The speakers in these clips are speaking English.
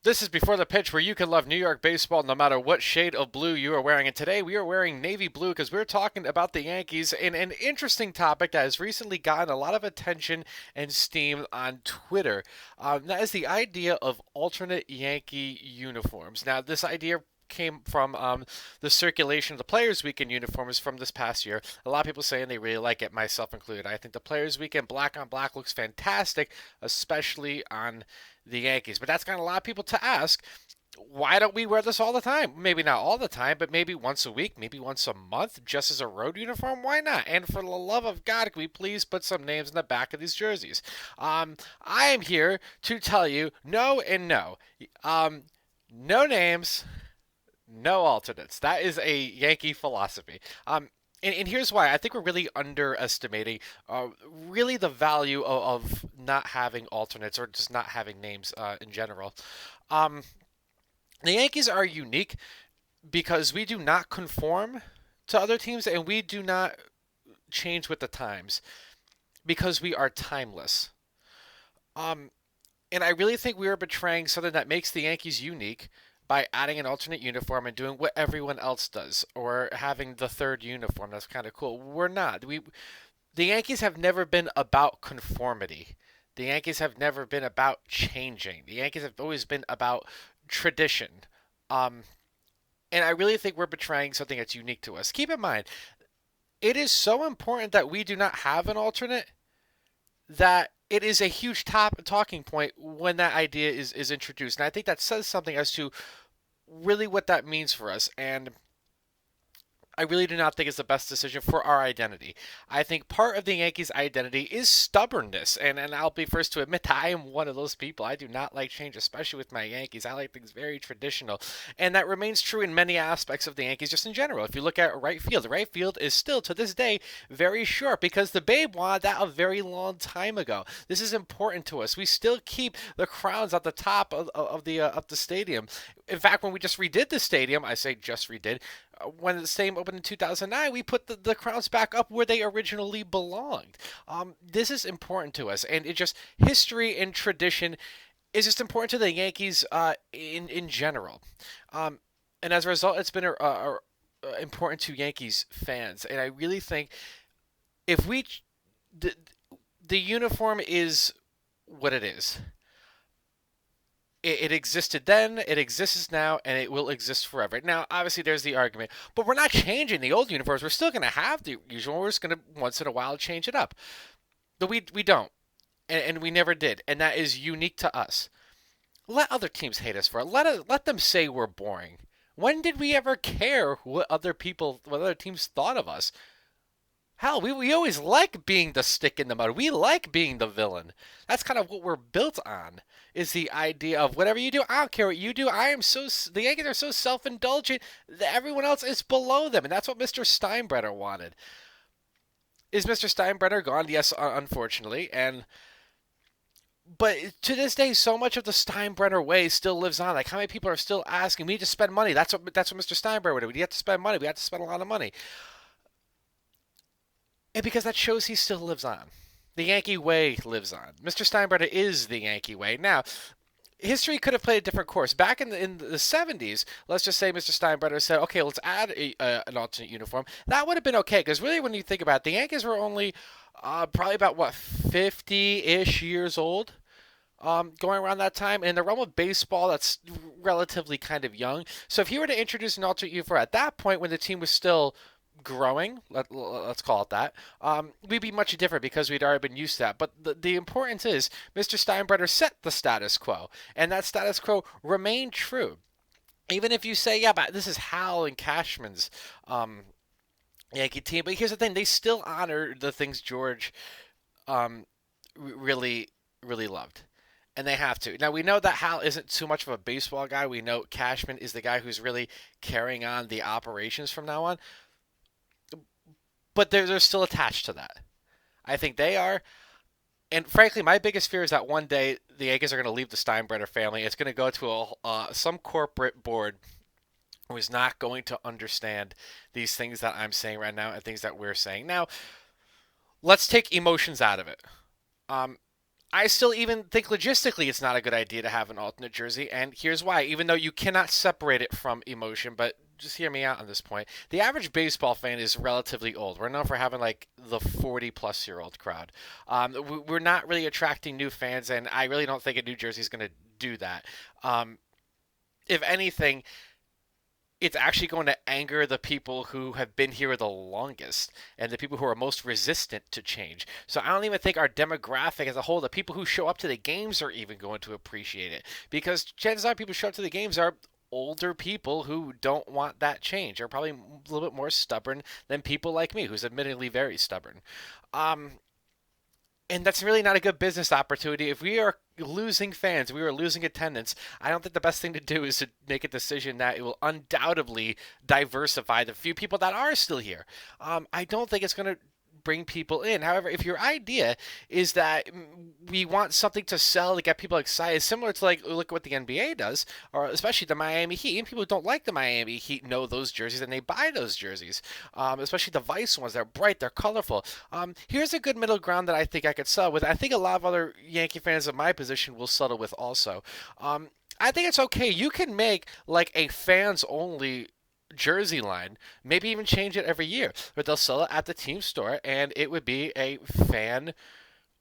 This is Before the Pitch, where you can love New York baseball no matter what shade of blue you are wearing. And today we are wearing navy blue because we're talking about the Yankees and an interesting topic that has recently gotten a lot of attention and steam on Twitter. That is the idea of alternate Yankee uniforms. Now, this idea came from the circulation of the Players Weekend uniforms from this past year. A lot of people saying they really like it, myself included. I think the Players Weekend black on black looks fantastic, especially on the Yankees. But that's got a lot of people to ask, why don't we wear this all the time? Maybe not all the time, but maybe once a week, maybe once a month, just as a road uniform. Why not? And for the love of God, can we please put some names in the back of these jerseys? I am here to tell you no and no. No names, no alternates. That is a Yankee philosophy. And here's why. I think we're really underestimating really the value of not having alternates or just not having names in general. Um, the Yankees are unique because we do not conform to other teams and we do not change with the times because we are timeless. Um, and I really think we are betraying something that makes the Yankees unique by adding an alternate uniform and doing what everyone else does, or having the third uniform. That's kind of cool. We're not. The Yankees have never been about conformity. The Yankees have never been about changing. The Yankees have always been about tradition. Um, and I really think we're betraying something that's unique to us. Keep in mind, it is so important that we do not have an alternate that it is a huge talking point when that idea is introduced. And I think that says something as to really what that means for us. And I really do not think it's the best decision for our identity. I think part of the Yankees' identity is stubbornness, and I'll be first to admit that I am one of those people. I do not like change, especially with my Yankees. I like things very traditional, and that remains true in many aspects of the Yankees just in general. If you look at right field is still to this day very short because the Babe wanted that a very long time ago. This is important to us. We still keep the crowns at the top of the stadium. In fact, when we just redid the stadium, I say just redid, when the stadium opened in 2009, we put the crowns back up where they originally belonged. This is important to us, and it just history and tradition is just important to the Yankees in general. And as a result, it's been important to Yankees fans, and I really think if we the, the uniform is what it is. It existed then, it exists now, and it will exist forever. Now, obviously, there's the argument, but we're not changing the old uniforms. We're still going to have the usual. We're just going to once in a while change it up. But we don't, and we never did, and that is unique to us. Let other teams hate us for it. Let them say we're boring. When did we ever care what other teams thought of us? Hell, we always like being the stick in the mud. We like being the villain. That's kind of what we're built on. Is the idea of whatever you do, I don't care what you do. The Yankees are so self-indulgent that everyone else is below them, and that's what Mr. Steinbrenner wanted. Is Mr. Steinbrenner gone? Yes, unfortunately, and but to this day, so much of the Steinbrenner way still lives on. Like how many people are still asking, we need to spend money. That's what Mr. Steinbrenner would do. We have to spend money. We have to spend a lot of money. And because that shows he still lives on. The Yankee way lives on. Mr. Steinbrenner is the Yankee way. Now, history could have played a different course. Back in the 70s, let's just say Mr. Steinbrenner said, okay, let's add an alternate uniform. That would have been okay, because really when you think about it, the Yankees were only probably about, 50-ish years old going around that time. And in the realm of baseball, that's relatively kind of young. So if he were to introduce an alternate uniform at that point when the team was still growing, let's call it that, we'd be much different because we'd already been used to that. But the importance is Mr. Steinbrenner set the status quo, and that status quo remained true. Even if you say, yeah, but this is Hal and Cashman's Yankee team, but here's the thing: they still honor the things George um, really, really loved. And they have to. Now, we know that Hal isn't too much of a baseball guy. We know Cashman is the guy who's really carrying on the operations from now on. But they're still attached to that. I think they are. And frankly, my biggest fear is that one day the Yankees are going to leave the Steinbrenner family. It's going to go to some corporate board who is not going to understand these things that I'm saying right now and things that we're saying. Now, let's take emotions out of it. Um, I still even think logistically it's not a good idea to have an alternate jersey, and here's why. Even though you cannot separate it from emotion, but just hear me out on this point. The average baseball fan is relatively old. We're known for having like the 40-plus-year-old crowd. We're not really attracting new fans, and I really don't think a new jersey is going to do that. Um, if anything, it's actually going to anger the people who have been here the longest and the people who are most resistant to change. So I don't even think our demographic as a whole, the people who show up to the games, are even going to appreciate it, because chances are people who show up to the games are older people who don't want that change, are probably a little bit more stubborn than people like me, who's admittedly very stubborn. Um, and that's really not a good business opportunity. If we are losing fans, we are losing attendance, I don't think the best thing to do is to make a decision that it will undoubtedly diversify the few people that are still here. I don't think it's going to bring people in. However, if your idea is that we want something to sell to get people excited, similar to like look at what the NBA does, or especially the Miami Heat, and people who don't like the Miami Heat know those jerseys and they buy those jerseys, especially the Vice ones. They're bright, they're colorful. Here's a good middle ground that I think I could sell with. I think a lot of other Yankee fans in my position will settle with also. I think it's okay. You can make like a fans only jersey line, maybe even change it every year, but they'll sell it at the team store and it would be a fan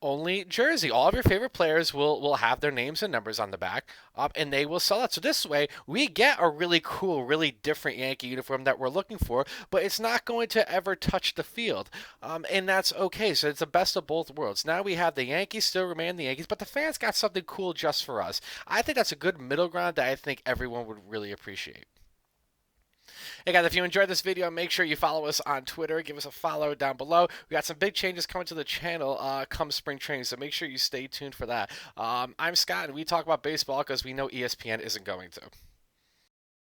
only jersey. All of your favorite players will have their names and numbers on the back, and they will sell it. So this way, we get a really cool, really different Yankee uniform that we're looking for, but it's not going to ever touch the field, and that's okay. So it's the best of both worlds. Now we have the Yankees still remain the Yankees, but the fans got something cool just for us. I think that's a good middle ground that I think everyone would really appreciate. Hey guys, if you enjoyed this video, make sure you follow us on Twitter. Give us a follow down below. We got some big changes coming to the channel come spring training, so make sure you stay tuned for that. I'm Scott, and we talk about baseball because we know ESPN isn't going to.